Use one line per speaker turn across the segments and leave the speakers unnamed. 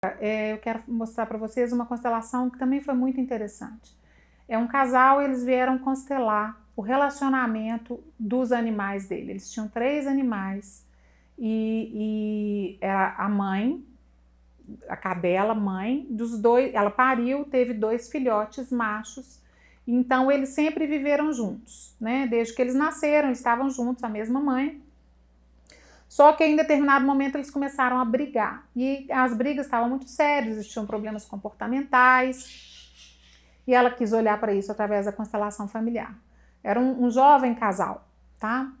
Eu quero mostrar para vocês uma constelação que também foi muito interessante. É um casal, eles vieram constelar o relacionamento dos animais dele. Eles tinham 3 animais e era a mãe, a cadela mãe dos 2, ela pariu, teve 2 filhotes machos, então eles sempre viveram juntos, né? Desde que eles nasceram, eles estavam juntos, a mesma mãe. Só que em determinado momento eles começaram a brigar e as brigas estavam muito sérias, existiam problemas comportamentais e ela quis olhar para isso através da constelação familiar. Era um jovem casal, tá?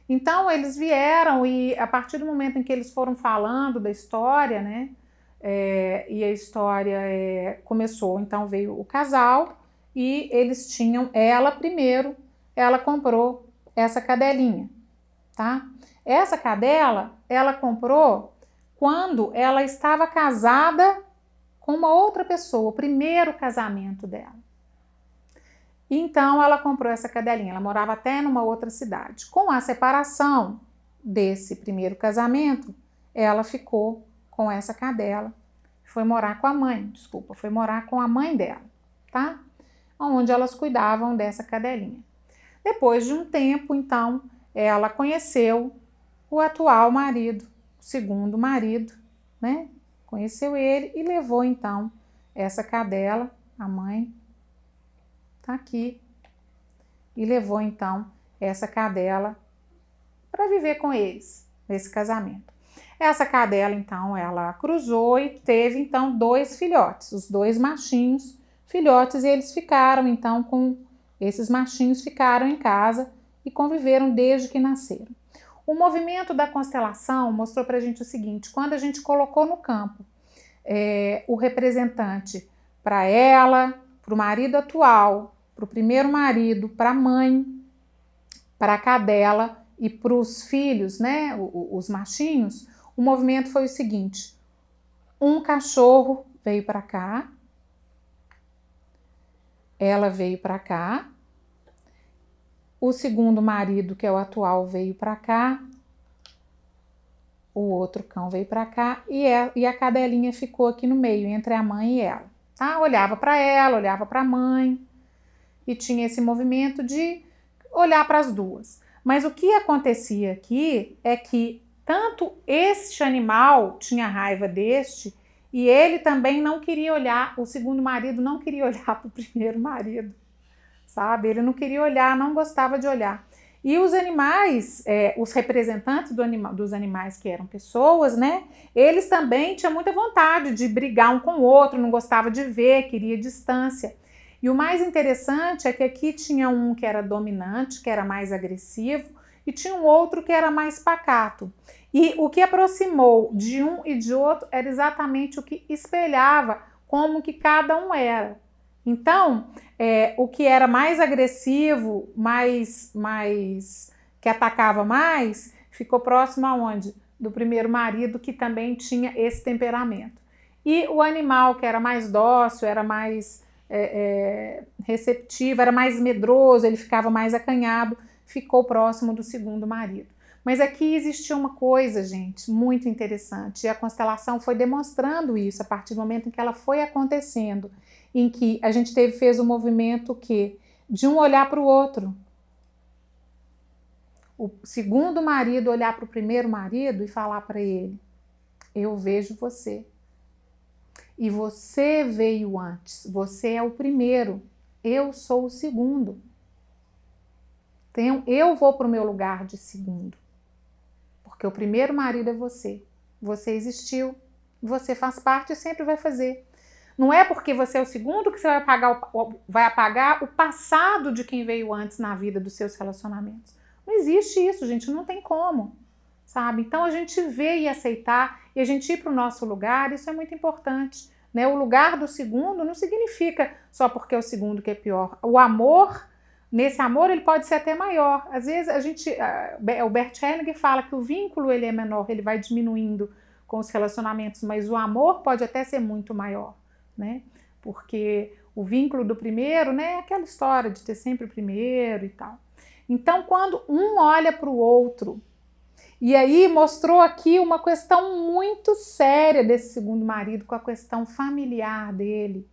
Então eles vieram e a partir do momento em que eles foram falando da história, né? E a história começou, então veio o casal e eles tinham, ela primeiro, ela comprou essa cadelinha, tá? Essa cadela, ela comprou quando ela estava casada com uma outra pessoa, o primeiro casamento dela. Então, ela comprou essa cadelinha, ela morava até numa outra cidade. Com a separação desse primeiro casamento, ela ficou com essa cadela, foi morar com a mãe, foi morar com a mãe dela, tá? Onde elas cuidavam dessa cadelinha. Depois de um tempo, então, ela conheceu o atual marido, o segundo marido, né? Conheceu ele e levou então essa cadela, a mãe tá aqui, e levou então essa cadela para viver com eles nesse casamento. Essa cadela então ela cruzou e teve então 2 filhotes, os 2 machinhos filhotes, e eles ficaram então com esses machinhos, ficaram em casa e conviveram desde que nasceram. O movimento da constelação mostrou para a gente o seguinte: quando a gente colocou no campo o representante para ela, para o marido atual, para o primeiro marido, para a mãe, para a cadela e para os filhos, né, os machinhos, o movimento foi o seguinte: um cachorro veio para cá, ela veio para cá, o segundo marido, que é o atual, veio para cá, o outro cão veio para cá e a cadelinha ficou aqui no meio, entre a mãe e ela, tá? Olhava para ela, olhava para a mãe e tinha esse movimento de olhar para as duas. Mas o que acontecia aqui é que tanto este animal tinha raiva deste e ele também não queria olhar, o segundo marido não queria olhar para o primeiro marido, sabe? Ele não queria olhar, não gostava de olhar. E os animais, os representantes dos animais que eram pessoas, né? Eles também tinham muita vontade de brigar um com o outro, não gostava de ver, queria distância. E o mais interessante é que aqui tinha um que era dominante, que era mais agressivo, e tinha um outro que era mais pacato. E o que aproximou de um e de outro era exatamente o que espelhava como que cada um era. Então, o que era mais agressivo, que atacava mais, ficou próximo aonde? Do primeiro marido, que também tinha esse temperamento. E o animal que era mais dócil, era mais receptivo, era mais medroso, ele ficava mais acanhado, ficou próximo do segundo marido. Mas aqui existia uma coisa, gente, muito interessante, e a constelação foi demonstrando isso a partir do momento em que ela foi acontecendo, em que a gente fez o movimento de um olhar para o outro. O segundo marido olhar para o primeiro marido e falar para ele: eu vejo você. E você veio antes, você é o primeiro, eu sou o segundo. Então, eu vou para o meu lugar de segundo, porque o primeiro marido é você. Você existiu, você faz parte e sempre vai fazer. Não é porque você é o segundo que você vai apagar o passado de quem veio antes na vida dos seus relacionamentos. Não existe isso, gente, não tem como, sabe? Então a gente vê e aceitar e a gente ir para o nosso lugar, isso é muito importante, né? O lugar do segundo não significa só porque é o segundo que é pior. O amor, nesse amor, ele pode ser até maior. Às vezes o Bert Hellinger fala que o vínculo ele é menor, ele vai diminuindo com os relacionamentos, mas o amor pode até ser muito maior, né? Porque o vínculo do primeiro, né, é aquela história de ter sempre o primeiro e tal. Então, quando um olha para o outro E aí mostrou aqui uma questão muito séria desse segundo marido com a questão familiar dele.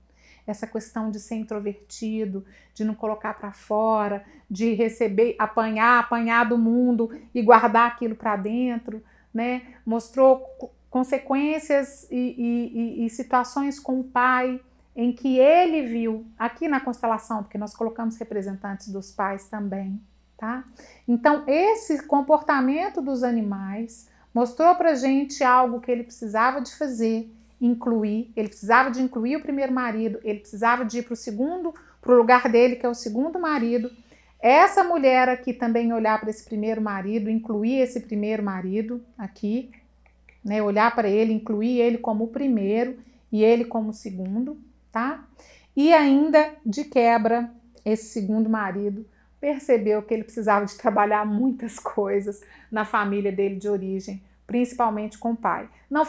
Essa questão de ser introvertido, de não colocar para fora, de receber, apanhar do mundo e guardar aquilo para dentro, né? Mostrou consequências e situações com o pai em que ele viu, aqui na constelação, porque nós colocamos representantes dos pais também, tá? Então, esse comportamento dos animais mostrou pra gente algo que ele precisava de fazer, incluir, ele precisava de incluir o primeiro marido, ele precisava de ir para o lugar dele, que é o segundo marido. Essa mulher aqui também olhar para esse primeiro marido, incluir esse primeiro marido aqui, né? Olhar para ele, incluir ele como o primeiro e ele como o segundo, tá? E ainda, de quebra, esse segundo marido percebeu que ele precisava de trabalhar muitas coisas na família dele de origem, principalmente com o pai. Não